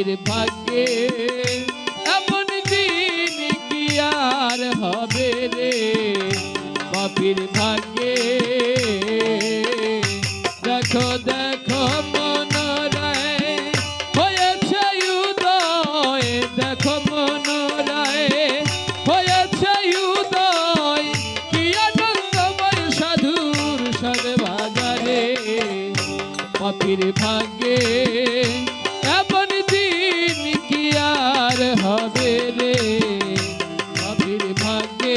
পাপীর ভাগ্যে এমন দিন কি আর হবে রে পাপীর ভাগ্যে দেখো দেখো মনোরায় হয়েছে উদয় দেখো মনোরায় হয়েছে উদয় কি আনন্দময় সাধুর সদবাজারে পাপীর ভাগ্যে এমন দিন কি আর হবে রে পাপীর ভাগ্যে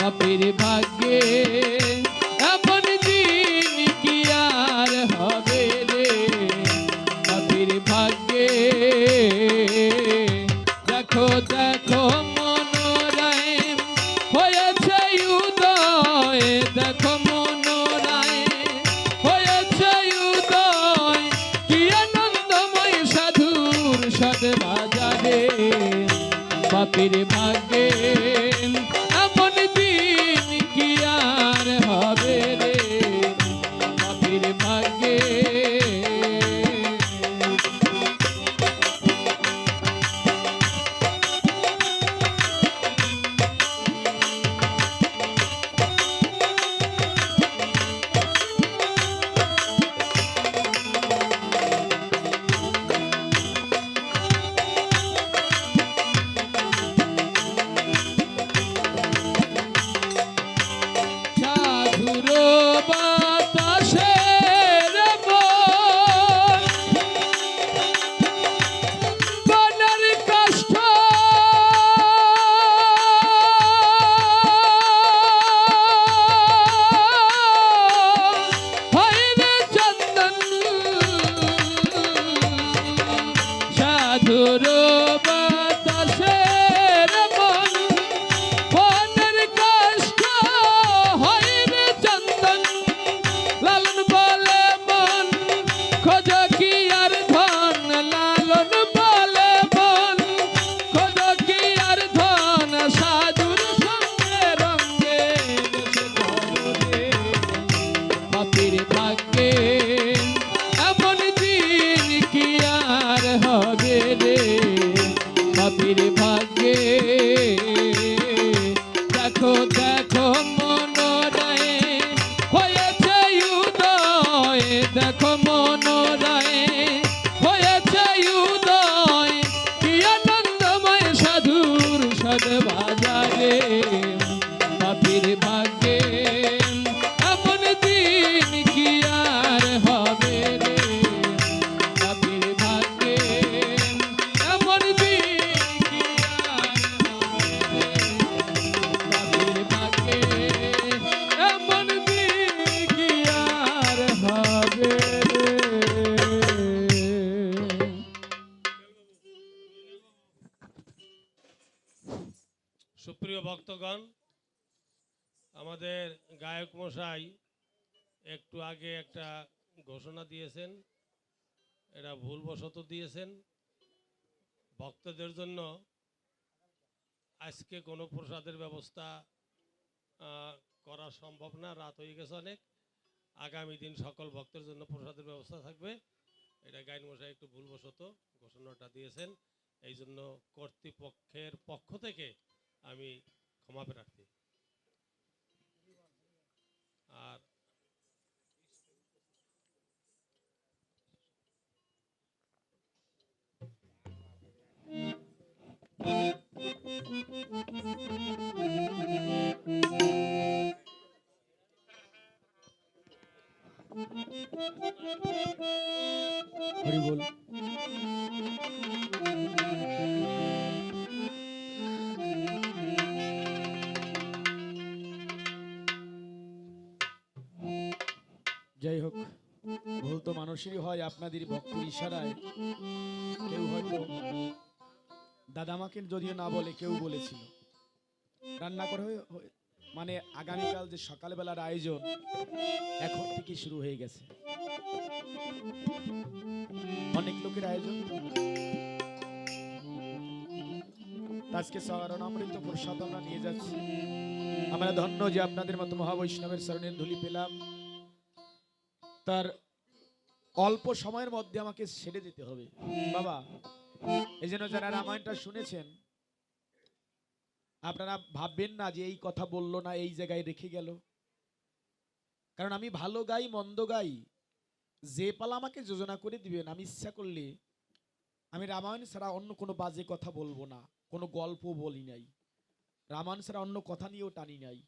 পাপীর ভাগ্যে এমন দিন কি আর হবে রে পাপীর ভাগ্যে দেখো দেখো মনোরায় হয়েছে উদয় দেখো মনোরায় হয়েছে উদয় কি আনন্দময় সাধুর সদবাজারে পাপীর ভাগ্যে এমন দিন কি আর হবে রে পাপীর ভাগ্যে পাপীর ভাগ্যে দেখো দেখো মনোরায় হয়েছে উদয় দেখো মনোরায় হয়েছে উদয় কি আনন্দময় সাধুর সদবাজারে পাপীর ভাগ্যে এমন দিন কি আর হবে রে পাপীর ভাগ্যে এমন সুপ্রিয় ভক্তগণ, আমাদের গায়ক মশাই একটু আগে একটা ঘোষণা দিয়েছেন, এটা ভুলবশত দিয়েছেন। ভক্তদের জন্য আজকে কোনো প্রসাদের ব্যবস্থা করা সম্ভব না, রাত হয়ে গেছে অনেক। আগামী দিন সকল ভক্তের জন্য প্রসাদের ব্যবস্থা থাকবে। এটা গায়ক মশাই একটু ভুলবশত ঘোষণাটা দিয়েছেন, এই জন্য কর্তৃপক্ষের পক্ষ থেকে আমি ক্ষমা প্রার্থী। আর হরি বল। যাই হোক, ভুল তো মানুষেরই হয়। আপনাদের ভক্তির ইশারায় কেউ হয়তো দাদামাকে যদিও না বলে কেউ বলেছিল রান্না করে মানে আগামীকাল যে সকালবেলার আয়োজন এখন থেকে শুরু হয়ে গেছে। অনেক লোকের আয়োজন। আজকে চরণামৃত প্রসাদ আমরা নিয়ে যাচ্ছি। আমরা ধন্য যে আপনাদের মতো মহাবৈষ্ণবের চরণের ধুলি পেলাম। তার অল্প সময়ের মধ্যে আমাকে ছেড়ে দিতে হবে বাবা। এই জন্য যারা রামায়ণটা শুনেছেন আপনারা ভাববেন না যে এই কথা বললো না, এই জায়গায় রেখে গেল। কারণ আমি ভালো গাই মন্দ গাই, যে পালা আমাকে যোজনা করে দিবেন আমি ইচ্ছা করলে আমি রামায়ণ ছাড়া অন্য কোনো বাজে কথা বলবো না, কোনো গল্প বলি নাই, রামায়ণ ছাড়া অন্য কথা নিয়েও টানি নাই।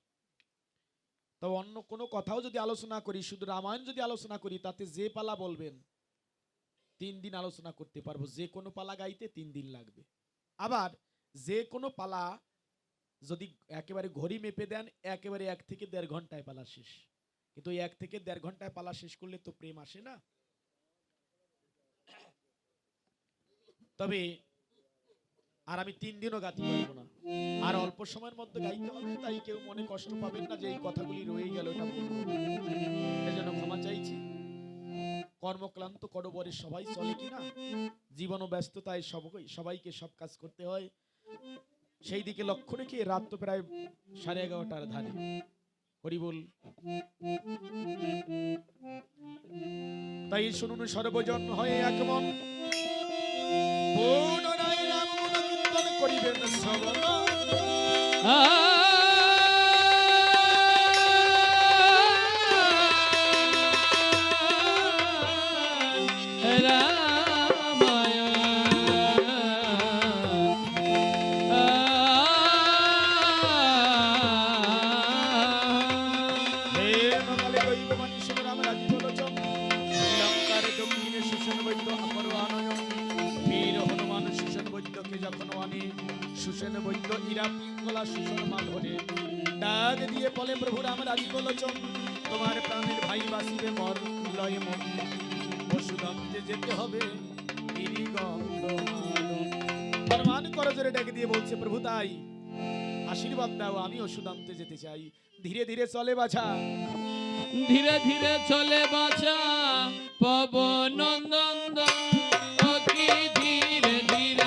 তো অন্য কোনো কথাও যদি আলোচনা করি, শুধু রামায়ণ যদি আলোচনা করি, তাতে যে পালা বলবেন 3 দিন আলোচনা করতে পারবো। যে কোনো পালা গাইতে 3 দিন লাগবে। আবার যে কোনো পালা যদি একেবারে ঘড়ি মেপে দেন, একেবারে 1 থেকে 1.5 ঘন্টায় পালা শেষ। কিন্তু 1 থেকে 1.5 ঘন্টায় পালা শেষ করলে তো প্রেম আসে না। তবে আর আমি 3 দিনও গাইতে পারবো না, আর অল্প সময়ের মধ্যে গাইতে হবে। তাই কেউ মনে কষ্ট পাবেন না যে এই কথাগুলি রয়ে গেল, এটা বলবো। এজন্য ক্ষমা চাইছি। কর্মক্লান্ত করবরে সবাই চলে কিনা, জীবন ও ব্যস্ততায় সবাইকে সব কাজ করতে হয়। সেই দিকে লক্ষ্য রেখে রাত তো প্রায় 11:30টার ধারে। হরি বল। তাই শুনুন সর্বজন হয়ে এক মন, পুনরায় রাম গুণ কীর্তন করিবেন শ্রবণ। সুসেন বৈদ্য ইরা পিঙ্গলা সুসন মাধরে ডাক দিয়ে বলে, প্রভু রাম রাজীব লোচন, তোমার প্রাণের ভাই বাসিবে মর লয়ে মন, বসুধামে যেতে হবে হনুমান করজোরে ডেকে দিয়ে বলছে, প্রভু তাই আশীর্বাদ দাও, আমি অসুধামতে যেতে চাই। ধীরে ধীরে চলে বাছা, ধীরে ধীরে চলে বাছা পবন নন্দন, অতি ধীরে ধীরে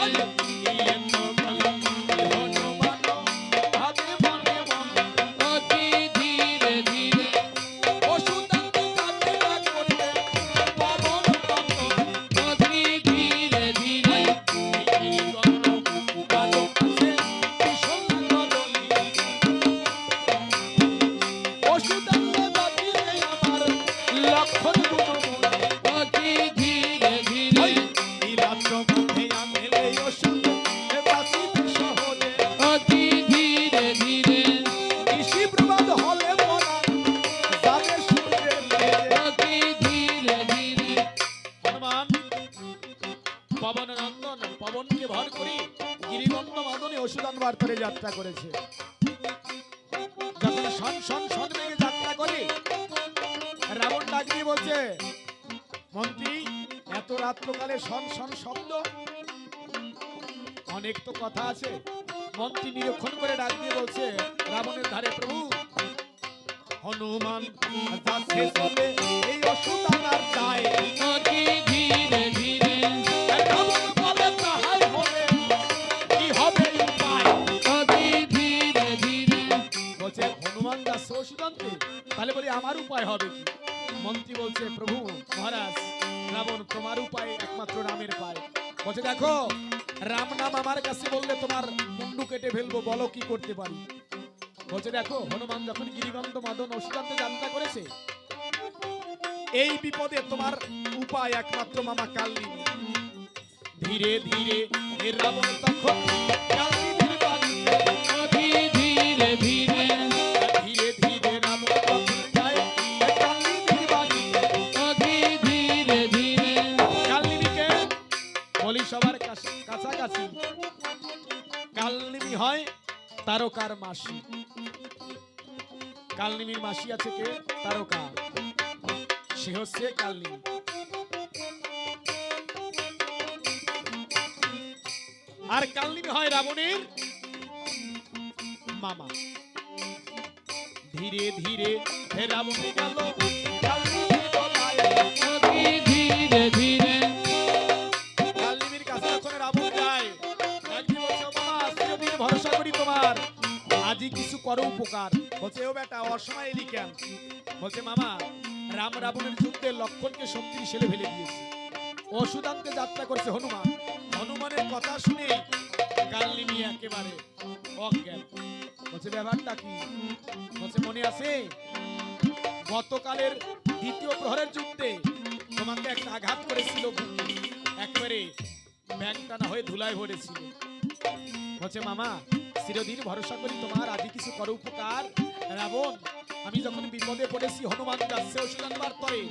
যাত্রা করেছে। যখন শন শন শন বেগে যাত্রা করে, রাবণ ডাক দিয়ে বলছে, মন্ত্রী এত রাত্রকালে শন শন শব্দ, অনেক তো কথা আছে। মন্ত্রী নিরীক্ষণ করে ডাক দিয়ে বলছে রাবণের ধারে, প্রভু হনুমান যাচ্ছে চলে এই অসুদানার দায়, অতি ধীরে ধীরে রাবণ বলে তাহাই হবে, কি হবে উপায়? অতি ধীরে ধীরে বলছে হনুমান যাচ্ছে অসুদান্তে, তাহলে বলি আমার উপায় হবে কি? মন্ত্রী বলছে, প্রভু মহারাজ রাবণ তোমার উপায় একমাত্র রামের পায়। বলছে দেখো, রাম নাম আমার কাছে বললে তোমার মুন্ডু কেটে ফেলবো, বলো কি করতে পারি? বলছে দেখো, হনুমান যখন গিরিগন্ধ মাদন অসুদান্তে যাত্রা করেছে, এই বিপদে তোমার উপায় একমাত্র মামা কাল। ধীরে ধীরে রাবণ তখন হয় তারকার মাসি। কালনিমির মাসি আছে কে? তারকা। সে হচ্ছে কালনিমি। আর কালনিমি হয় রাবণের মামা। ধীরে ধীরে রাবণ গেল কালনিমির গলায়। সখী ধীরে ধীরে কালনিমির কাছে যখন রাবণ যায়, একদিন বলছে, "ও মামা, চিরদিন ভরসা করি তোমার, আজই কিছু করো উপকার।" বলছে, "ও বেটা, অসময় এলি কেন?" বলছে, "মামা, রাম রাবণের যুদ্ধে লক্ষণকে শক্তিশালী ফেলে দিয়েছে, ওষুধ আনতে যাত্রা করছে হনুমান। হনুমানের কথা শুনে কালনিমি একেবারে অজ্ঞান। বলছে, ব্যাপারটা কি? বলছে, মনে আছে গতকালের দ্বিতীয় প্রহরের যুদ্ধে তোমাকে একটা আঘাত করেছিল বুকে, একেবারে ব্যাংটানা হয়ে ধুলায় ভরেছিল। বলছে, মামা, চিরদিন ভরসা করি তোমার, আজই কিছু করো উপকার। রাবণ, আমি যখন বিপদে পড়েছি, হনুমান যাচ্ছে ওষুধ আনবার তরে,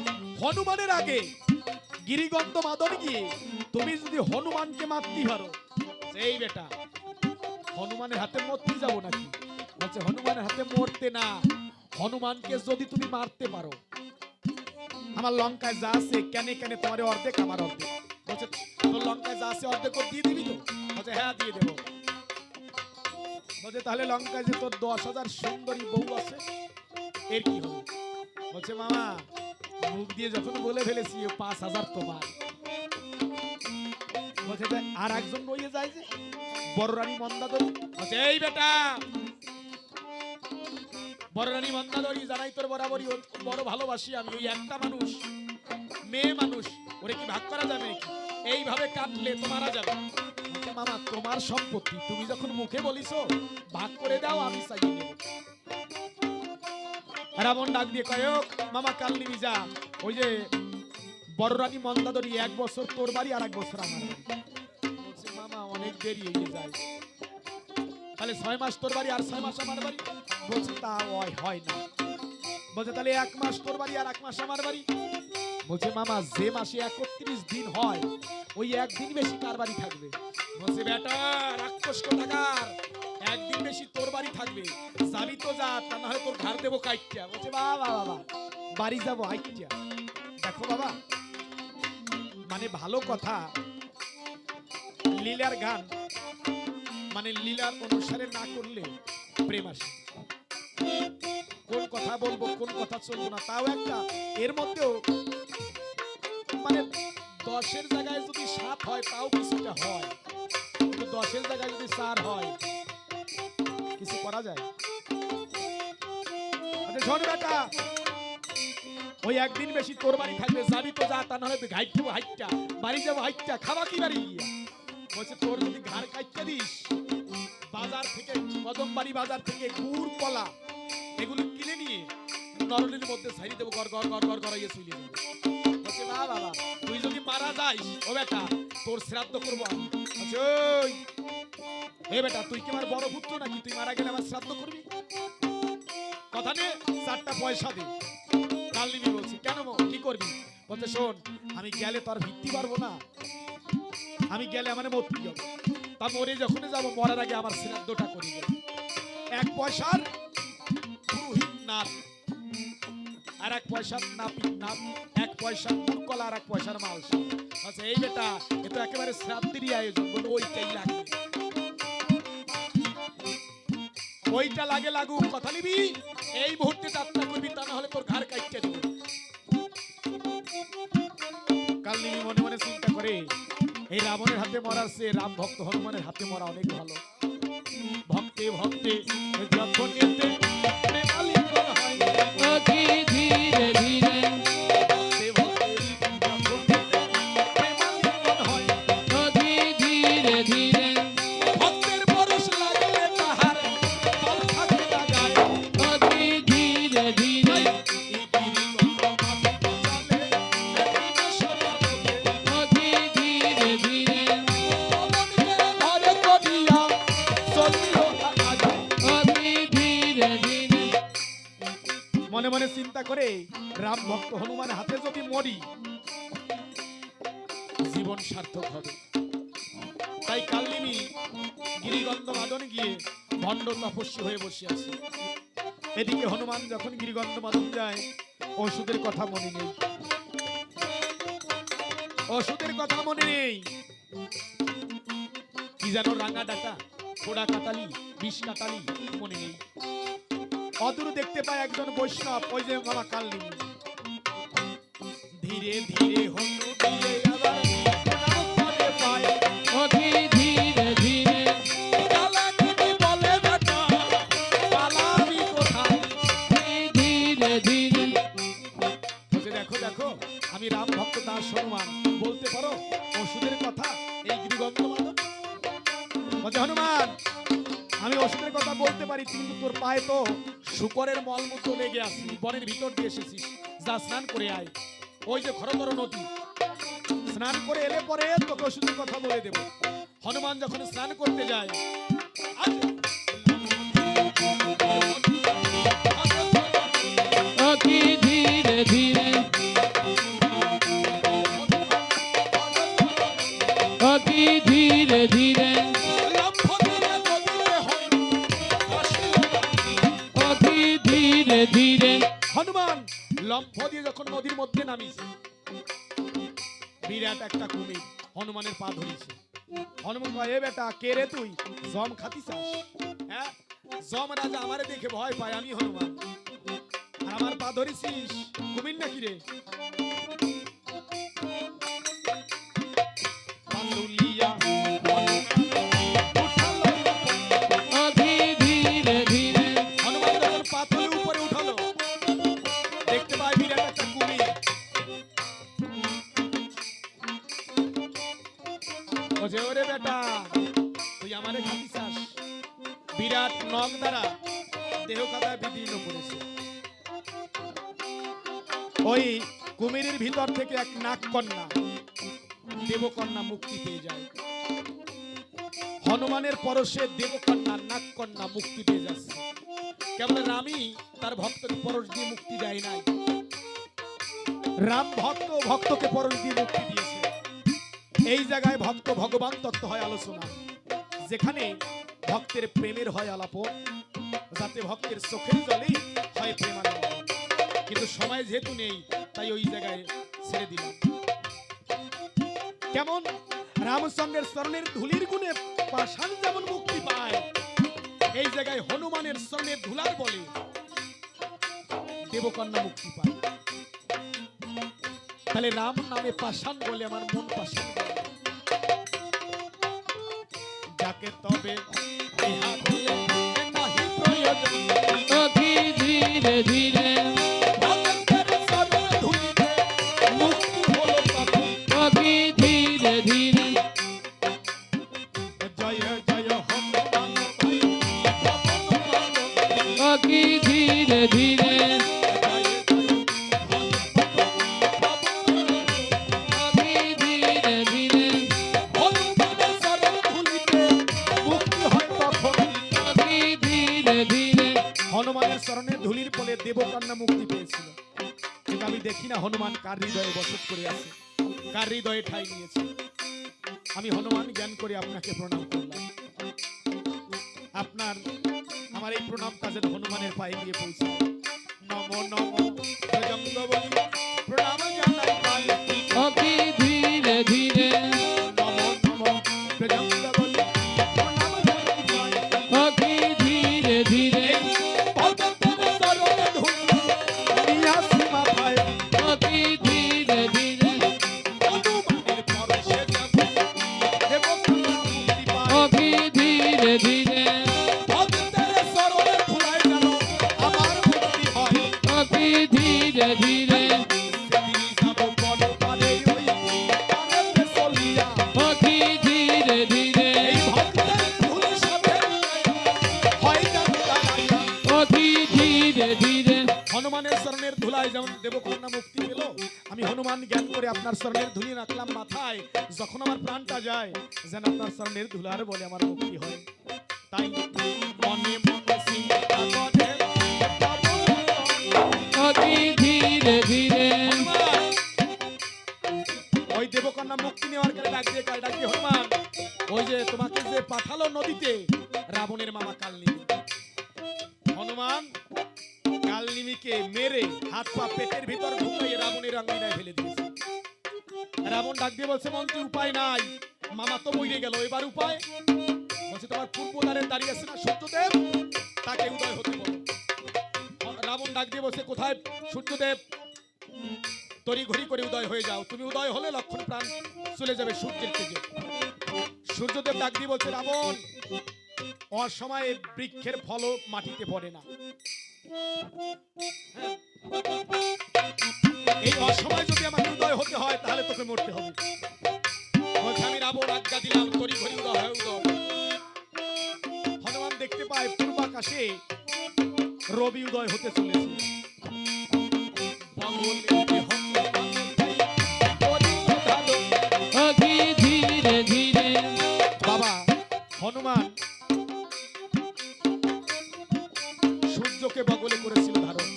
হনুমানের আগে গিরিগন্ধ মাদন গিয়ে তুমি যদি হনুমানকে মারতে পারো, এই বেটা হনুমানের হাতে মরতে যাবো নাকি? বলছে, হনুমানের হাতে মরতে না, হনুমানকে যদি তুমি মারতে পারো, আমার লঙ্কায় যা আছে কেনে কেনে তোমার অর্ধেক আমার অর্ধেক। বলছে, তোর লঙ্কায় যা আছে অর্ধেক দিয়ে দিবি তো? বলছে, হ্যাঁ দিয়ে দেবো। বলছে, তাহলে লঙ্কায় যে তোর 10,000 সুন্দরী বউ আছে, এর কি হবে? বলছে, মামা, মুখ দিয়ে যখন বলে ফেলেছি 5,000 তোমার। বলছে, আর একজন রয়ে যায় যে বড় রানী মন্দাদরী। বলছে, এই বেটা, বড় রানী মন্দাদরী জানাই তোর বরাবরই, ওর বড় ভালোবাসি আমি। ওই একটা মানুষ, মেয়ে মানুষ, ওরে কি ভাগ করা যাবে নাকি? এইভাবে কাটলে তো মারা যাবে। বলছে, মামা, তোমার সম্পত্তি, তুমি যখন মুখে বলিছো ভাগ করে দাও, আমি চাইয়ে নেব। রাবণ ডাক দিয়ে কয়, ও মামা কালনিমি, যা ওই যে বড় রানী মন্দাদরী 1 বছর তোর বাড়ি আর 1 বছর আমার বাড়ি। বলছে, মামা, অনেক দেরি হয়ে যায়, তাহলে 6 মাস তোর বাড়ি আর 6 মাস আমার বাড়ি। বলছে, তা হয় না। বলছে, তাহলে 1 মাস তোর বাড়ি আর 1 মাস আমার বাড়ি। বলছে, মামা, যে মাসে 31 দিন হয়, ওই একদিন বেশি কার বাড়ি থাকবে? বলছে, বেটা রাক্ষস কোথাকার, একদিন বেশি তোর বাড়ি থাকবে, যাবি তো যা, তা না হয় তোর ঘর দেবো কাইটিয়া। বলছে, বাবা বাবা, বাড়ি যাবো আইটিয়া। দেখো বাবা, মানে ভালো কথা, লীলার গান মানে লীলার অনুসারে না করলে প্রেম আসে। কোন কথা বলবো, কোন কথা চলবো না, তাও একটা, এর মধ্যেও মানে 10-এর জায়গায় যদি 7 হয় তাও কিছুটা হয়, কিন্তু 10-এর জায়গায় যদি 4 হয় কিছু করা যায়? আচ্ছা শোন বেটা, ওই একদিন বেশি তোর বাড়ি থাকবে, যাবি তো যা, তা না হলে ঘাইট দেবো হাইটটা, বাড়ি যাবো হাইটটা, খাওয়া কি বাড়ি গিয়া। বলছে, তোর যদি ঘাড় কাইটটা দিস, বাজার থেকে, কদমবাড়ি বাজার থেকে গুড় কলা এগুলো কিনে নিয়ে নরলির মধ্যে ছাড়ি দেবো, গড় গড় গড় গড় গড়াইয়ে চলে যাবে। বলছে, না বাবা, তুই যদি মারা যাইস, ও বেটা, তোর শ্রাদ্ধ করবো আমি। বলছে, ওই এ বেটা, তুই কি আমার বড় পুত্র নাকি, তুই মারা গেলে আমার শ্রাদ্ধ করবি? কথা নে, 4টা পয়সা দে। কালনিমি বলছি, কেন কি করবি? বলছে, শোন, আমি গেলে তো আর ভিত্তি পারবো না, আমি গেলে আমার মরতে যাবো, তা মরে যখন যাবো, মরার আগে আমার শ্রাদ্ধটা করি। 1 পয়সার পুরোহিত নাথ, আর 1 পয়সার নাপিত নাথ, 1 পয়সার মুরকলা আর 1 পয়সার মালসা। আচ্ছা এই বেটা, এ তো একেবারে শ্রাদ্ধেরই আয়োজন, বলে ওইটাই লাগবে। ওইটা লাগে লাগুক, কথা নিবি, এই মুহূর্তে যাত্রা করবি, তা না হলে তোর ঘাড় কাইটে দেবো। কালনিমি মনে মনে চিন্তা করে, এই রাবণের হাতে মরার চেয়ে রাম ভক্ত হনুমানের হাতে মরা অনেক ভালো। ভক্তে ভক্তে যখন নিতে প্রেমালিঙ্গ হয়, সখী ধীরে ধীরে ভক্তে ভক্তে যখন নিতে প্রেমালিঙ্গ হয়, সখী ধীরে ধীরে ভক্তের পরশ লাগলে তাহার পাল থাকে না গায়ে। সখী ধীরে ধীরে এই গিরিগন্ধ মাদক চলে, এই বসনা লোকে, সখী ধীরে ধীরে মনকে ধরে করিয়া চলিও আজ। সখী ধীরে ধীরে মনে মনে চিন্তা করে, রাম ভক্ত হনুমানের হাতে যদি মরি, জীবন সার্থক হবে। তাই কালনিমি গিরিগন্ধ মাদন গিয়ে ভণ্ড তপস্বী হয়ে বসে আছে। এদিকে হনুমান যখন গিরিগন্ধ মাদন যায়, ওষুধের কথা মনে নেই, ওষুধের কথা মনে নেই। কি যেন রাঙা ডাটা, পোড়া কাটালি, বিষ কাটালি মনে নেই। অদূর দেখতে পায় একজন বৈষ্ণব, ওই যে মামা কালনি। ধীরে ধীরে হনু দিয়ে আবার প্রণাম করে পায়। অতি ধীরে ধীরে কালাকিনি বলে বেটা, পালাবি কোথায়? ধীরে ধীরে বলছে, দেখো দেখো আমি রাম ভক্ত দাস হনুমান, বলতে পারো ওষুধের কথা এই গিরিগন্ধ মাদন? বলছে, হনুমান আমি ওষুধের কথা বলতে পারি, কিন্তু তোর পায়ে তো শুকরের মলমূত্র লেগে আছে, বনের ভিতর দিয়ে এসেছিস, যা স্নান করে আয়। ওই যে খরতর নদী, স্নান করে এলে পরে তোকে ওষুধের কথা বলে দেব। হনুমান যখন স্নান করতে যায়, অতি ধীরে ধীরে অতি ধীরে ধীরে অতি ধীরে ধীরে হনুমান লম্ফ দিয়ে যখন নদীর মধ্যে নামিছে, বিরাট একটা কুমির হনুমানের পা ধরেছে। হনুমান কয়, এ বেটা কে রে তুই, জম খাতি চাস? হ্যাঁ, জম রাজা আমারে দেখে ভয় পায়, আমি হনুমান, আর আমার পা ধরেছিস, কুমির নাকি রে? পান্ডুলিয়া উঠালো, অতি ধীরে ধীরে হনুমান যখন পা তুলে উপরে উঠালো, দেখতে পায় বিরাট একটা কুমির। বলছে, ওরে বেটা তুই আমারে খাতি চাস? বিরাট নখ দ্বারা দেহ কাদায় বিদীর্ণ করেছে। ওই কুমিরের ভিতর থেকে এক নাগকন্যা, দেবকন্যা মুক্তি পেয়ে যায়। হনুমানের পরশে দেবকন্যা, নাগকন্যা মুক্তি পেয়ে যাচ্ছে। কেবল রামই তার ভক্তকে পরশ দিয়ে মুক্তি দেয় নাই, রাম ভক্ত ভক্তকে পরশ দিয়ে মুক্তি দিয়েছে। এই জায়গায় ভক্ত ভগবান তত্ত্ব হয় আলোচনা, যেখানে ভক্তের প্রেমের হয় আলাপন, যাতে ভক্তের চোখের জলেই হয় প্রেমানন্দ। কিন্তু সময় যেহেতু নেই, তাই ওই জায়গায় ছেড়ে দিলাম। কেমন রামচন্দ্রের চরণের ধুলির গুণে পাষাণ যেমন মুক্তি পায়, এই জায়গায় হনুমানের চরণের ধুলার বলে দেবকন্যা মুক্তি পায়। তাহলে রাম নামে পাষাণ বলে আমার মন পাষাণ বলে। যাকে তবে ইহা বলে নাহি প্রয়োজন, অতি ধীরে ধীরে ভগতের চরণ ধুলিতে মুক্তি হলো তখন। অতি ধীরে ধীরে জয় জয় হনুমান ভাই, অতি ধীরে ধীরে অতি ধীরে ধীরে হনুমানের চরণ ধুলিতে মুক্তি হয় তখন। অতি ধীরে ধীরে হনুমানের চরণের ধুলির ফলে দেবকন্যা মুক্তি পেয়েছিল। কিন্তু আমি দেখি না হনুমান কার হৃদয়ে বসত করে আছে, কার হৃদয়ে ঠাঁই নিয়েছে। আমি হনুমান জ্ঞান করে আপনাকে প্রণাম করলাম। আপনার আমার এই প্রণাম কাজের হনুমানের পায়ে গিয়ে পৌঁছায়। নম নম ভজঙ্গ বলি প্রণাম জানাই পাই। অতি ধীরে ধীরে নম নম ভজঙ্গ বলি প্রণাম জানাই পাই। অতি ধীরে ধীরে ভগতের চরণে ধুলি নিয়াসি মাথায়, অতি ধীরে ধীরে হনুমানের পরশে যাব দেবকন্যা মুক্তি পায়। অতি ধীরে ধীরে ভগতের চরণে ধুলায় যেন আমার মুক্তি হয়। অতি ধীরে ধীরে সেদিন যাব বনপালে ওই পানেতে চলিয়া, অতি ধীরে ধীরে এই ভক্তের ধুলি সাথে নিয়ে হয় যেন দাঁড়াইয়া। অতি ধীরে ধীরে হনুমানের চরণের ধুলায় যেমন দেবকন্যা মুক্তি পেল, আমি হনুমান জ্ঞান করে আপনার চরণের ধুলি রাখলাম মাথায়। যখন আমার প্রাণটা যায়, যেন আপনার চরণের ধুলার বলে আমার মুক্তি হয়। তাই মনে মনে চিন্তা করে অতি ধীরে ধীরে হনুমান, ওই দেবকন্যা মুক্তি নেওয়ার কালে ডাক দিয়ে হনুমান, ওই যে তোমাকে যে পাঠালো নদীতে রাবণের মামা কালনিমি। হনুমান কালনিমিকে মেরে হাত পা পেটের ভিতর ঢুকিয়ে রাবণের আঙ্গিনায় ফেলে দিয়েছে। রাবণ ডাক দিয়ে বলছে, মন্ত্রী উপায় নাই, মামা তো মরে গেল, এবার উপায়? বলছে, তোমার পূর্ব দ্বারে দাঁড়িয়ে আছে না সূর্যদেব, তাকে উদয় হতে বলো। রাবণ ডাক দিয়ে বলছে, কোথায় সূর্যদেব? তড়ি ঘড়ি করে উদয় হয়ে যাও, তুমি উদয় হলে লক্ষণ প্রাণ চলে যাবে সূর্যের তেজে। সূর্যদেব ডাক দিয়ে বলছে, রাবণ, অসময়ে বৃক্ষের ফলও মাটিতে পড়ে না। এই অসময় যদি আমাকে উদয় হতে হয় তাহলে তোকে মরতে হবে। বলছে, আমি রাবণ আজ্ঞা দিলাম, তড়ি ঘড়ি উদয় হয় উদয়। হনুমান দেখতে পায় পূর্বাকাশে রবি উদয় হতে চলেছে। অতি ধীরে ধীরে বাবা হনুমান সূর্যকে বগলে করেছিল ধারণ।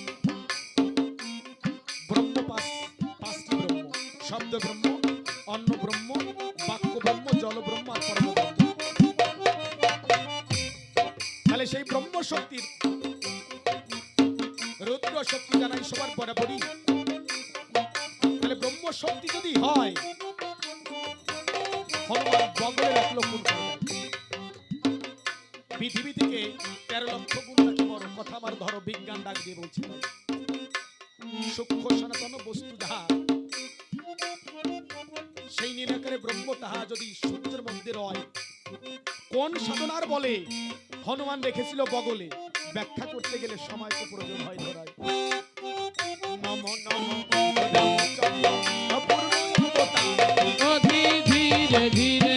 ব্রহ্ম পাঁচটি ব্রহ্ম, শব্দ ব্রহ্ম, অন্ন ব্রহ্ম, বাক্য ব্রহ্ম, জল ব্রহ্ম আর পরম ব্রহ্ম। তাহলে সেই ব্রহ্ম শক্তির রুদ্র শক্তি জানাই সবার বরাবরই। তাহলে ব্রহ্ম শক্তি যদি হয়, হনুমান বগলে রাখলো কোন পৃথিবী থেকে 13 লক্ষ গুণ নাকি বড়, কথা আমার ধরো বিজ্ঞান ডাক দিয়ে বলছি। সূক্ষ্ম সনাতন বস্তু যাহা, সেই নিরাকারে ব্রহ্ম তাহা যদি সূর্যের মধ্যে রয়, কোন সাধনার বলে হনুমান রেখেছিল বগলে, ব্যাখ্যা করতে গেলে সময় তো প্রয়োজন হয় ধরায়। নম নম রামচন্দ্র পূর্ণবতার, অতি ধীরে ধীরে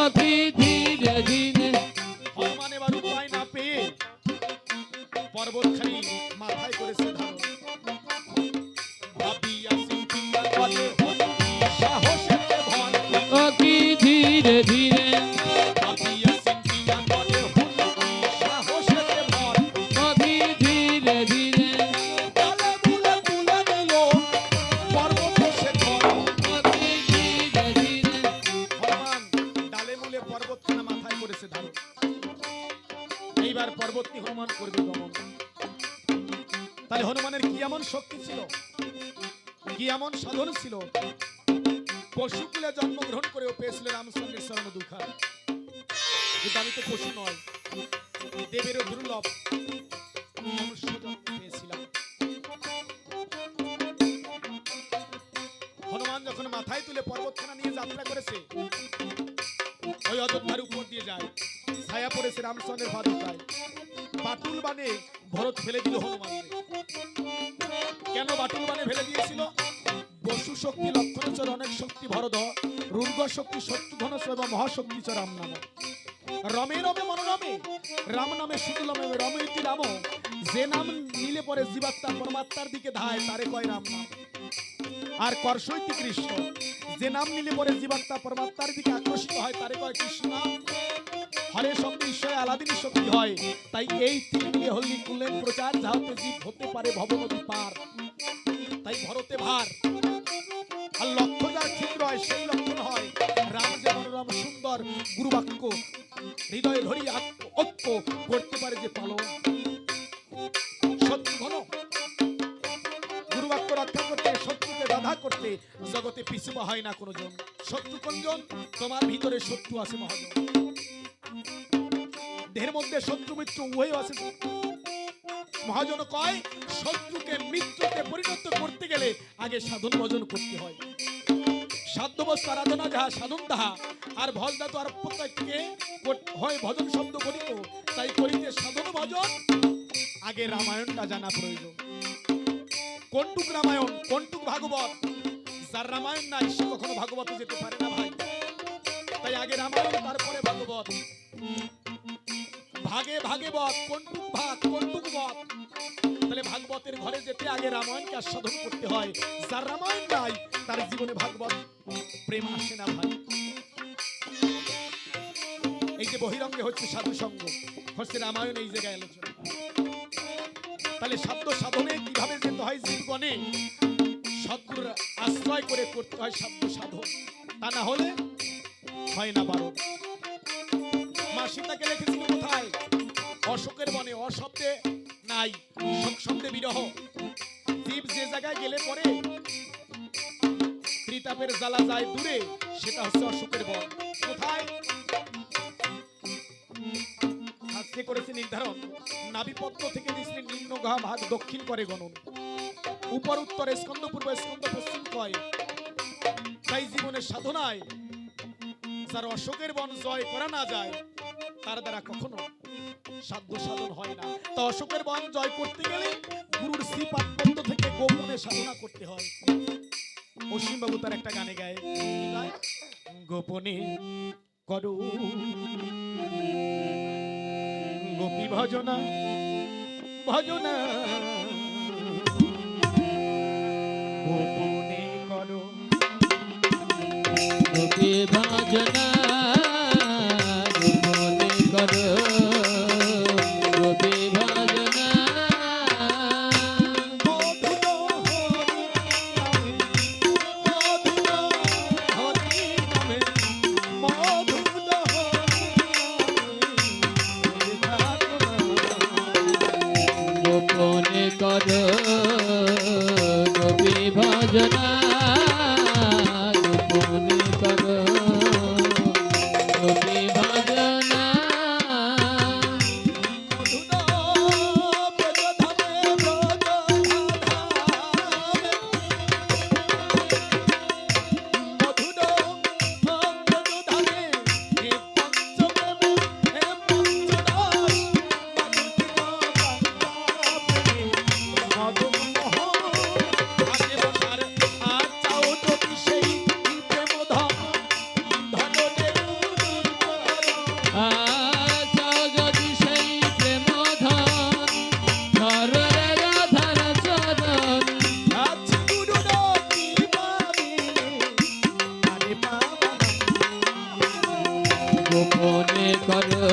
অতি ধীরে ধীরে হনুমান এবার উপায় না পেয়ে পর্বতখানি মাথায় করেছে ধারণ। ভাবিয়া চিন্তিয়া করে সাহসেতে ভর, অতি ধীরে ধীরে ভাবিয়া চিন্তিয়া করে সাহসেতে ভর। অতি ধীরে ধীরে তালে বুলে তুলে নিল পর্বত শেখর। অতি ধীরে ধীরে হনুমান ডালে মূলে পর্বতখানা মাথায় করেছে ধারণ। এইবার পর্বতটি হনুমান করবে গমন। তাহলে হনুমানের কি এমন শক্তি ছিল, কি এমন সাধন ছিল? পশুকুলে জন্মগ্রহণ করেও পেয়েছিল রামচন্দ্রের চরণ দুঃখা। কিন্তু আমি তো পশু নয়, দেবেরও দুর্লভ মনুষ্য জন্ম পেয়েছিলাম। হনুমান যখন মাথায় তুলে পর্বতখানা নিয়ে যাত্রা করেছে, ওই অযোধ্যার উপর দিয়ে যায়, ছায়া পড়েছে রামচন্দ্রের পাদুকায়। বাটুল বানে ভরত ফেলে দিল হনুমানকে। কেন বাটুল বানে ফেলে দিয়েছিল? বসু শক্তি লক্ষণচর অনেক শক্তি ভরদ, রুর্গ শক্তি শত্রুঘ্ন এবং মহাশক্তি চ রাম নাম। রমে রমে মনোরমে, রাম নামে সুতুলমে রমে ইতি রাম। যে নাম নিলে পরে জীবাত্মা পরমাত্মার দিকে ধায়, তারে কয় রাম নাম। আর কর্ষৈতি কৃষ্ণ, যে নাম নিলে পরে জীবাত্মা পরমাত্মার দিকে আকর্ষিত হয়, তারে কয় কৃষ্ণ নাম। হরে শক্তি ঈশ্বরে আলাদিনী শক্তি হয়। তাই এই তিন মিলে হল্লি কুলেন প্রচার, যাহাতে জীব হতে পারে ভবনদী পার। তাই ভরতে ভার, আর লক্ষ্য যার ক্ষিপ্র হয় সেই লক্ষণ হয়। রাম যেমন রাম সুন্দর গুরুবাক্য, হৃদয়ে ধরি ঐক্য করতে পারে যে পালন। শত্রুঘ্ন গুরুবাক্য রক্ষা করতে, শত্রুকে বাধা করতে জগতে পিছুপা হয় না কোনো জন। শত্রু কোনজন? তোমার ভিতরে শত্রু আছে মহাজন। দেহের মধ্যে শত্রু মিত্র উভয় আছে। মহাজন কয়, শত্রুকে মিত্রতে পরিণত করতে গেলে আগে সাধন ভজন করতে হয়। সাধ্যবস্তু আরাধনা যাহা সাধন তাহা, আর ভজ ধাতু আর প্রত্যেককে হয় ভজন শব্দ করিত। তাই করিতে সাধন ভজন, আগে রামায়ণটা জানা প্রয়োজন। কোনটুক রামায়ণ, কোনটুক ভাগবত? যার রামায়ণ নাই সে কখনো ভাগবতে যেতে পারে না ভাই। তাই আগে রামায়ণ, তারপরে ভাগবত। ভাগে ভাগে বধ, কোনটুক ভাগ কোনটুক বধ। তাহলে ভাগবতের ঘরে যেতে আগে রামায়ণকে আস্বাদন করতে হয়। যার রামায়ণ নাই তার জীবনে ভাগবত প্রেম আসে না ভাই। এই যে বহিরঙ্গে হচ্ছে সাধু সঙ্গ, হচ্ছে রামায়ণ, এই জায়গায় আলোচনা। তাহলে সাধ্য সাধনে কিভাবে যেতে হয় জীবনে, সদ্গুরুর আশ্রয় করে করতে হয় সাধ্য সাধন, তা না হলে হয় না বারণ। মা সীতাকে লিখেছিল কোথায়? অশোকের বনে। অশব্দে নাই, শোক শব্দে বিরহ। জীব যে জায়গায় গেলে পরে ত্রিতাপের জ্বালা যায় দূরে, সেটা হচ্ছে অশোকের বন। কোথায়? শাস্ত্রে করেছে নির্ধারণ, নাভিপত্র থেকে নিচে নিম্ন ভাগ দক্ষিণ করে গণন, উপর উত্তর, স্কন্দ পূর্ব, স্কন্দ পশ্চিম কয়। তাই জীবনের সাধনায় যার অশোকের বন জয় করা না যায়, তার দ্বারা কখনো সাধ্য সাধন হয় না। তো অশোকের বন জয় করতে গেলে গুরুর শ্রীপাদপদ্ম থেকে গোপনে সাধনা করতে হয়। অসীম বাবু তার একটা গানে গায়, কি গায়? গোপনে করো গোপী ভজনা, ভজনা গোপনে করো। গোপী ভজনা গোপনে করো, গোপী ভজনা গোপনে করো, গোপী ভজনা গোপনে করো, গোপী ভজনা চাও যদি সেই প্রেম ধন, ধর রে রাধার চরণ গোপনে করো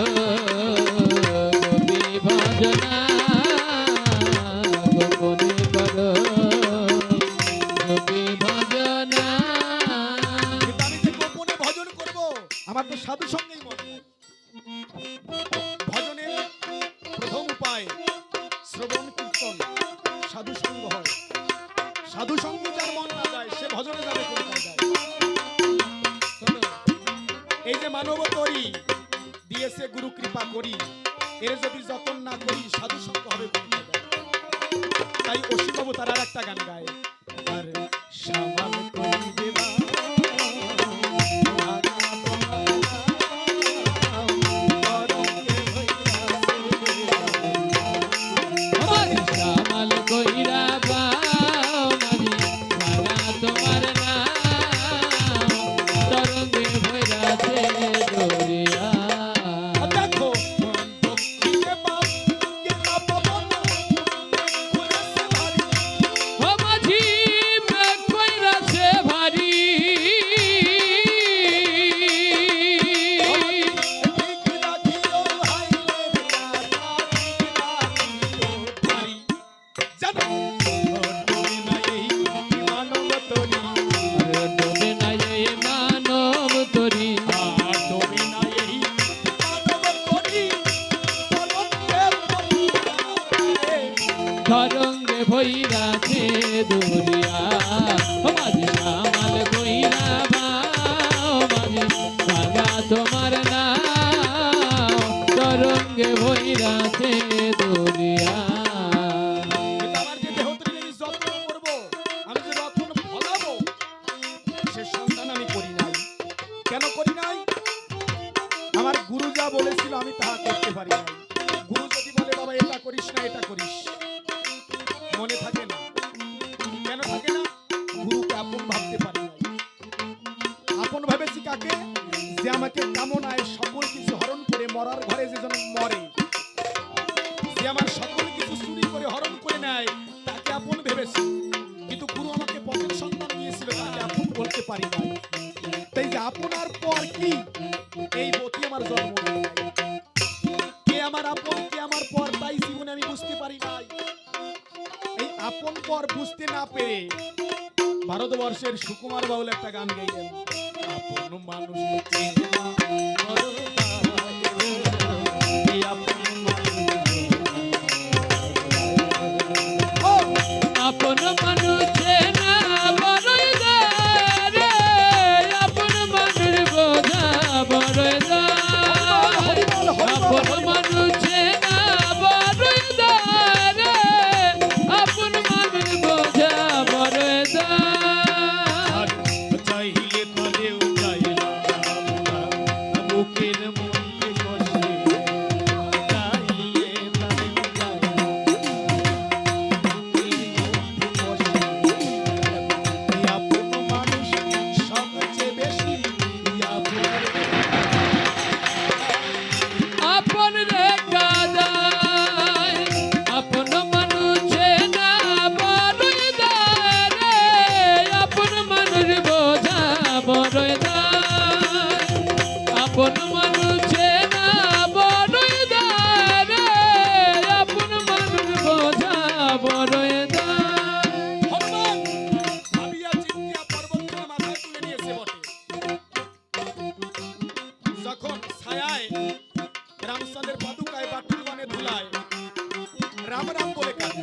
গোপী ভজনা, গোপনে করো গোপী ভজনা। কিন্তু আমি যে গোপনে ভজন করব, আমার তো সাধু সঙ্গেই মন নাই। ভজনের প্রথম উপায় শ্রবণ কীর্তন, সাধু সঙ্গ হয়। সাধু সঙ্গ যার মন না যায়, সে ভজনে যাবে কোথায় যায়? শোনো, এই যে মানব তরি দিয়েছে গুরু কৃপা করি, এর যদি যতন না করি, সাধু সঙ্গ হবে কোথায় যায়? তাই অসীম বাবু তার আর একটা গান গায়, আর সামাল করি দেবা শ্যামল কইরা পাও মাঝি ভাঙা তোমার নাম, তরঙ্গে ভৈরাছে দরিয়া। দেখো দক্ষিণে বাপ কে না পবন ঘুরেছে ভারী, ও মাঝি মেঘ কইরাছে ভারী, ঠিক রাখিও হাইরে ভারী। জানো তুমি না এই মানব তরি, ডোবে না এই মানব তরি, আর তুমি না এই মানব তরি, পরমের পরিয়া। তরঙ্গে ভৈরাছে দরিয়া। ও মাঝি শ্যামল কইরা পাও মাঝি ভাঙা তোমার নাম, তরঙ্গে ভৈরাছে দরিয়া। কিন্তু আমার যে দেহতরি আমি যত্ন করব, আমি যে রতন ফলাবো, সে সন্ধান আমি করি নাই। কেন করি নাই? আমার গুরু যা বলেছিল আমি তাহা করতে পারি নাই। গুরু যদি বলে বাবা এটা করিস না, এটা করিস, মনে থাকে না। কেন থাকে না? গুরুকে আপন ভাবতে পারি নাই। আপন ভেবেছি কাকে? যে আমাকে কামনায় সকল কিছু হরণ করে মরার ঘরে যে জন মরে, যে আমার সকল কিছু চুরি করে হরণ করে নেয়, তাকে আপন ভেবেছি। কিন্তু গুরু আমাকে পথের সন্ধান দিয়েছিল, তাকে আপন বলতে পারি নাই। তাই যে আপনার পর কি, এই বতি আমার জন্ম নেয় নাই। কে আমার আপন, কে আমার পর, তাই জীবনে আমি বুঝতে পারি নাই। এই আপন পর বুঝতে না পেরে ভারতবর্ষের সুকুমার বাউল একটা গান গাইলেন, আপন মানুষ চেনে না, বড় ভাই রে, এই আপন আপন মানুষে না বড়ই রে, আপন মানুষ বোঝা বড়ই আপন মানুষে না বড়ই রে, আপন মানুষ বোঝা বড়ই চাইলে তলেও চাইলাম না, বুকের মধ্যে বসে চাইলে তলেও চাইলাম, এই আপন মানুষ সবচেয়ে বেশি আপন। আপন রে কাদায় আপন মানুষে না বড়ই রে, আপন মানুষ বোঝা বড়ই আপন মানুষে না বড়ই রে, আপন মানুষ বোঝা বড়ই হনুমান ভাবিয়া চিন্তিয়া পর্বতকে মাথায় তুলে নিয়েছে বটে, যখন ছায়ায় রামচন্দ্রের পাদুকায় বা টুলবানে ধুলায় রাম রাম বলে কাঁদে,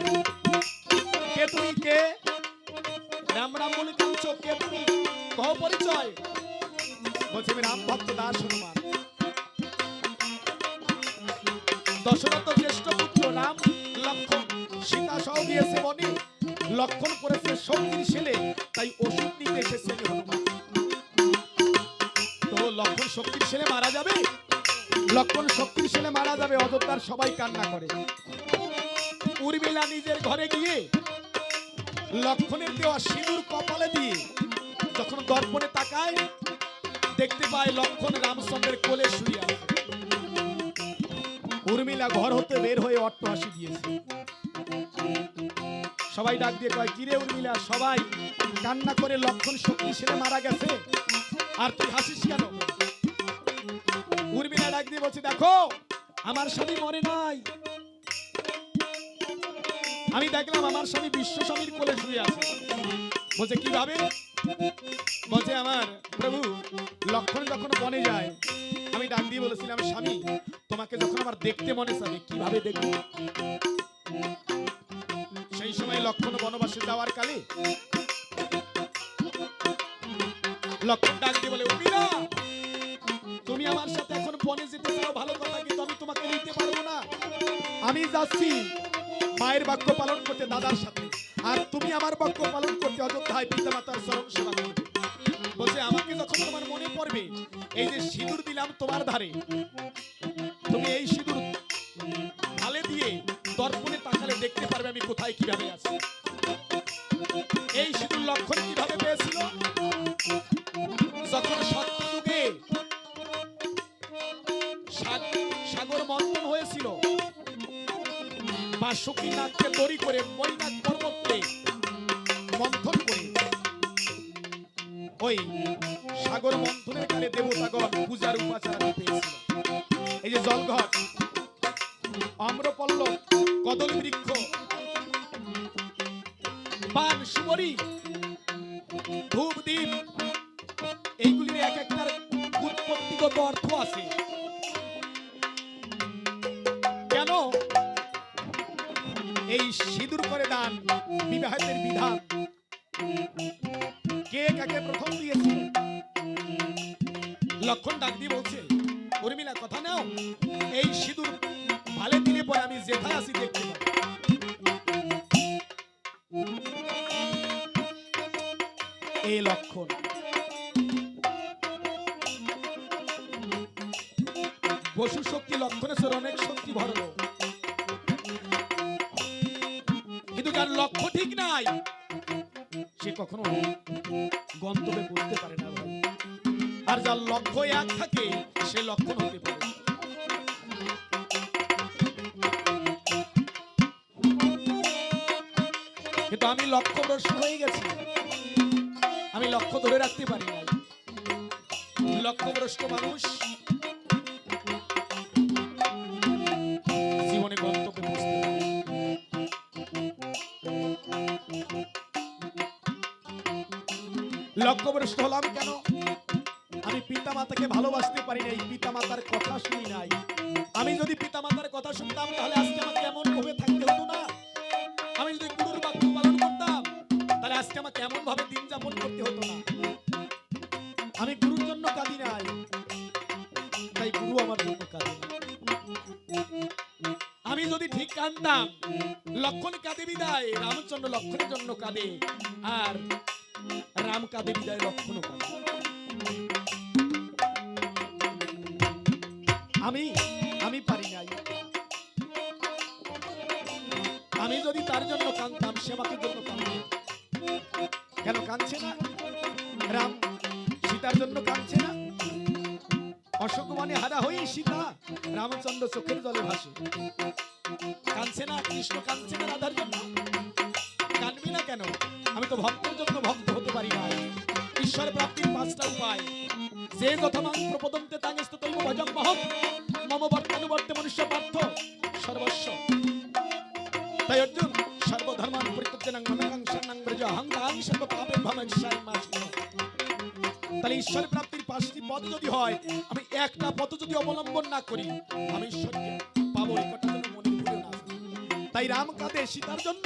কে তুমি কে? রাম রাম বলে কাঁদছো, কে তুমি? কহ পরিচয়। বলছে আমি রাম ভক্ত দাস হনুমান, দশরথ জ্যেষ্ঠ পুত্র রাম লক্ষণ সীতা সহ গিয়েছে বনে, লক্ষণ করেছে শক্তির ছেলে, তাই ওষুধ নিতে এসেছে আমি হনুমান। তো লক্ষণ শক্তির ছেলে মারা যাবে, লক্ষণ শক্তির ছেলে মারা যাবে, অযোধ্যার সবাই কান্না করে। উর্মিলা নিজের ঘরে গিয়ে লক্ষণের দেওয়া সিঁদুর কপালে দিয়ে যখন দর্পণে তাকায়, দেখতে পায় লক্ষণ রামচন্দ্রের কোলে শুয়ে আছে। উর্মিলা ঘর হতে বের হয়ে অট্টহাসি দিয়েছে, সবাই ডাক দিয়ে কয়, কিরে উর্মিলা? সবাই কান্না করে লক্ষণ শক্তি ছেলে মারা গেছে, আর তুই হাসিস কেন? উর্মিলা ডাক দিয়ে বলছে, দেখো আমার স্বামী মরে নাই, আমি দেখলাম আমার স্বামী বিশ্ব স্বামীর কোলে শুয়ে আছে। বলছে কিভাবে? বলছে আমার প্রভু লক্ষণ যখন বনে যায়, আমি ডাক দিয়ে বলেছিলাম, স্বামী তোমাকে যখন আমার দেখতে মনে চাবে, কিভাবে দেখব? সেই সময় লক্ষণ বনবাসে যাওয়ার কালে লক্ষণ ডাক দিয়ে বলে, উর্মিলা তুমি আমার সাথে এখন বনে যেতে চাও, ভালো কথা, কিন্তু আমি তোমাকে নিতে পারবো না। আমি যাচ্ছি মায়ের বাক্য পালন করতে দাদার সাথে, আর তুমি আমার বাক্য পালন করতে অযোধ্যায় পিতামাতার চরণ সেবা করবে। বলছে আমাকে যখন তোমার মনে পড়বে, এই যে সিঁদুর দিলাম তোমার ধারে, তুমি এই সিঁদুর ঢালে দিয়ে দর্পণে তাকালে দেখতে পারবে আমি কোথায় কিভাবে আছি। এই সিঁদুর লক্ষণ কিভাবে পেয়েছিল? যখন সত্যযুগে সাগর মন্থন হয়েছিল, বাসুকী নাগকে দড়ি করে মৈনাক পর্বতে মন্থন করে, ওই সাগর মন্থনের কালে দেবতাগণ পূজার উপাচার পেয়েছিল। এই যে জলঘট, আম্রপল্লব, কদল বৃক্ষ, পান সুবরি, ধূপ দ্বীপ, এইগুলির এক একটার উৎপত্তিগত অর্থ আছে। কেন এই সিঁদুর করে দান বিবাহের বিধান, কে কাকে প্রথম দিয়েছে? লক্ষণ ডাক দিয়ে বলছে, উর্মিলা কথা নাও, এই সিঁদুর ভালে দিলে পরে আমি যেথায় আসি দেখতে পাবো। এই লক্ষণ বসু শক্তি লক্ষণেশ্বর অনেক শক্তি ভরল, কিন্তু যার লক্ষ্য ঠিক নাই সে কখনো গন্তব্যে পৌঁছতে পারে না ভাই। আর যার লক্ষ্য এক থাকে সে লক্ষণ হতে পারে। কিন্তু আমি লক্ষ্যভ্রষ্ট হয়ে গেছি, আমি লক্ষ্য ধরে রাখতে পারি না। লক্ষ্যভ্রষ্ট মানুষ জীবনে গন্তব্যে পৌঁছতে পারে। লক্ষ্যভ্রষ্ট হলাম কেন? আমি পিতা মাতাকে ভালোবাসতে পারি নাই, পিতা মাতার কথা শুনি নাই। আমি যদি পিতা মাতার কথা শুনতাম তাহলে আজকে আমাকে এমন ভাবে থাকতে হতো না। আমি যদি গুরুর বাক্য পালন করতাম তাহলে আজকে আমাকে এমন ভাবে দিন যাপন করতে হতো না। আমি গুরুর জন্য কাঁদি নাই, তাই গুরু আমার জন্য কাঁদে না। আমি যদি ঠিক কাঁদতাম, লক্ষণ কাঁদে বিদায় রামচন্দ্র লক্ষণের জন্য কাঁদে, আর রাম কাঁদে বিদায় লক্ষণও কাঁদে। আমি পারি নাই। আমি যদি তার জন্য কাঁদতাম, সে আমাকে জন্য কাঁদবে। কেন কাঁদছে না? রাম সীতার জন্য কাঁদছে না? অশোক মানে হারা হয়ে সীতা রামচন্দ্র চোখের জলে ভাসে, কাঁদছে না? কৃষ্ণ কাঁদছে না রাধার জন্য? কাঁদবি না কেন? আমি তো ভক্তের জন্য ভক্ত হতে পারি না। ঈশ্বর প্রাপ্তির 5টা উপায়। যে যথমাং প্রপদন্তে তাঙ্গস্ত তৈব ভজং মহৎ মম বর্তানুবর্তে মনুষ্য পার্থ সর্বস্ব। তাই অর্জুন সর্বধর্মান পরিত্যাজ্যং মমেকং শরণং ব্রজ অহং তাং সর্ব পাপেভ্যো মোক্ষায় মা শুভ। তাহলে ঈশ্বর প্রাপ্তির 5টি পথ যদি হয়, আমি একটা পথ যদি অবলম্বন না করি, আমি ঈশ্বরকে পাবো এই কথা যেন মনে ভুলে না। তাই রাম কাঁদে সীতার জন্য,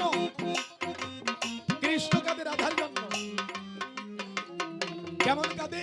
কৃষ্ণ কাঁদে রাধার জন্য। কেমন কাঁদে?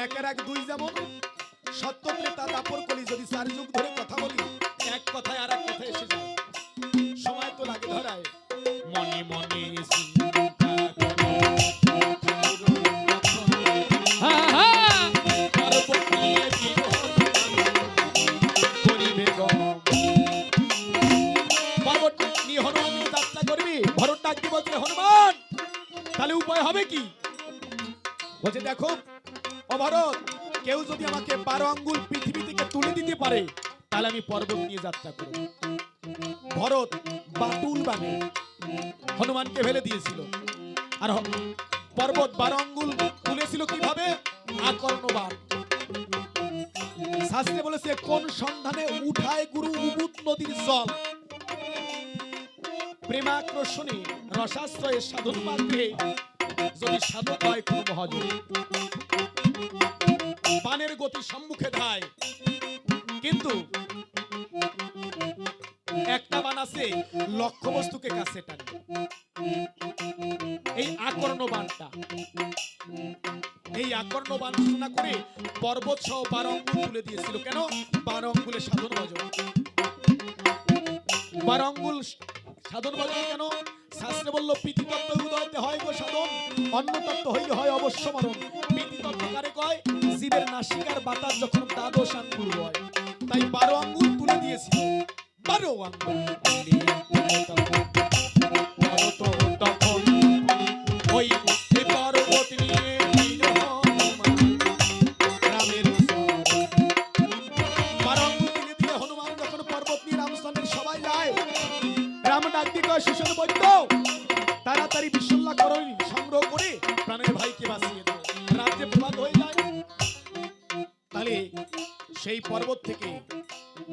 একের এক দুই, যেমন সত্য ত্রেতা দাপর কলি, যদি 4 যুগ ধরে কথা বলি, এক কথায় আর এক কথা এসে যায়। সময় তো লাগে ধরায়। মনে মনে যাত্রা করবি, ভরত ডাক দিয়ে বলছে হনুমান, তাহলে উপায় হবে কি? বলছে দেখো ও ভরত, কেউ যদি আমাকে 12 আঙ্গুল পৃথিবী থেকে তুলে দিতে পারে, তাহলে আমি পর্বত নিয়ে যাত্রা করব। ভরত বাটুল বানে হনুমানকে ফেলে দিয়েছিল, আর পর্বত 12 আঙ্গুল তুলেছিল কিভাবে? আকর্ণবাণ। শাস্ত্রে বলেছে কোন সন্ধানে উঠায় গুরু উবুত নদীর জল, প্রেমাকর্ষণে রসাশ্রয়ে সাধন মাত্রে যদি সাধক হয় কোন মহাজন। বানের গতি সম্মুখে ধায়, কিন্তু একটা বান আছে লক্ষ্য বস্তুকে কাছে টানে। এই আকর্ণ বানটা, এই আকর্ণ বান ঘোষণা করে পর্বত সহ 12 আঙ্গুল তুলে দিয়েছিল। কেন? 12 আঙ্গুলে সাধন ভজন। 12 আঙ্গুল সাধন ভজন কেন? শাস্ত্রে বলল প্রীতি তত্ত্ব উদয়তে হয় গো সাধন, অন্য তত্ত্ব হইলে হয় অবশ্য মরণ। প্রীতি তত্ত্ব কারে কয়? জীবের নাসিকার বাতাস যখন 12 আঙ্গুল হয়, তাই 12 আঙ্গুল তুলে দিয়েছিল। 12 আঙ্গুল তখন ওই পর্বত নিয়ে তাহলে সেই পর্বত থেকে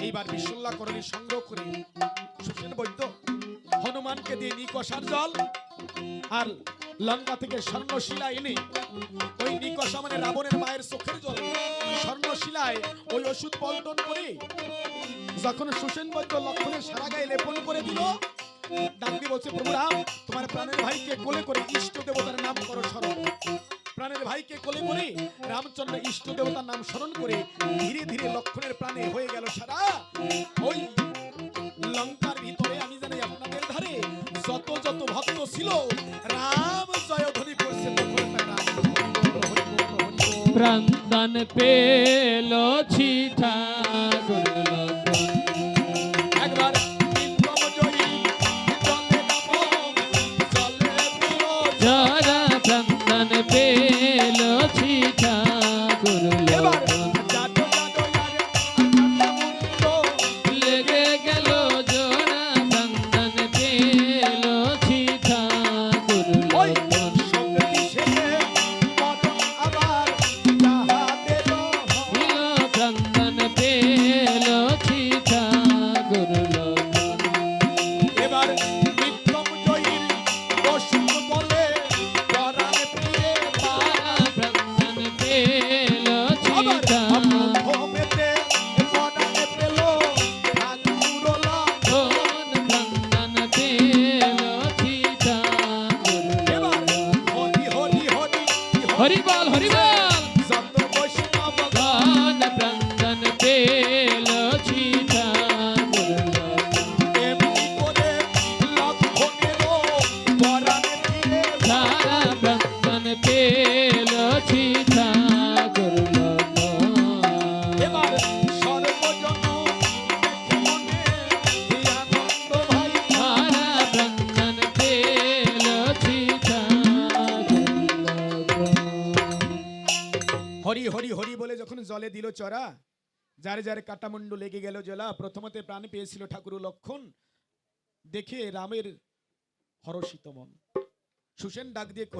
এইবার বিশুল্লাহ করণী সংগ্রহ করে সুসেন বৈদ্য হনুমানকে দিয়ে নিকষার জল আর লঙ্কা থেকে স্বর্ণশিলা এনে ওই নিকষা মানে রাবণের মায়ের চোখের জলে স্বর্ণশিলায় ওই ওষুধ পল্টন করে যখন সুসেন বৈদ্য লক্ষণের সারা গায়ে লেপন করে দিল, ডাক দিয়ে বলছে, প্রভু রাম, তোমার প্রাণের ভাইকে কোলে করে ইষ্ট দেবতার নাম করো স্মরণ। প্রাণের ভাইকে কোলে করে রামচন্দ্র ইষ্ট দেবতার নাম স্মরণ করে ধীরে ধীরে লক্ষণের প্রাণে হয়ে গেল সারা। ওই লঙ্কার ভিতরে আমি জানি আপনাদের ধারে যত যত ভক্ত ছিল রাম জয়ধ্বনি করছে, তখন তারা প্রাণ পেল ছিঠাকুর লক্ষণ। একবার বিক্রম জয়ী জলে নামো, জলে প্রিয় যারা প্রাণ পেল ছিঠাকুর এবার লক্ষণ। জাটো জাটো যারে মুন্ড লেগে গেল জোড়া প্রাণ পেল ছিঠাকুর ওই লক্ষণ। শক্তি শেষে মদন আবার যাহা দিল প্রাণ পেল ছিঠাকুর লক্ষণ। এবার বিক্রম জয়ীর অসুখ বলে পরাণ প্রিয়ে প্রাণ পেল আবার ছিঠাকুর প্রথমেতে পরাণ পেল ঠাকুর প্রাণ পেল ছিঠাকুর এবার লক্ষণ। হরি হরি হরি হরিবল হরিবল যত বৈষ্ণব প্রাণ পেল ছিঠাকুর লক্ষণ। এমনি করে লক্ষণেরও পরাণ প্রিয়ে সারা প্রাণ পেল ছিঠাকুর লক্ষণ। এবার সর্বজন দেখে মনে আনন্দ ভাই সারা প্রাণ পেল ছিঠাকুর লক্ষণ। হরি হরি হরি বলে যখন জলে দিল চড়া, যারে যারে কাটামুন্ডু লেগে গেল জলা, প্রথমতে প্রাণ পেয়েছিল ঠাকুর লক্ষণ, দেখে রামের হরষিত মন। সুসেন ডাক দিয়ে কহি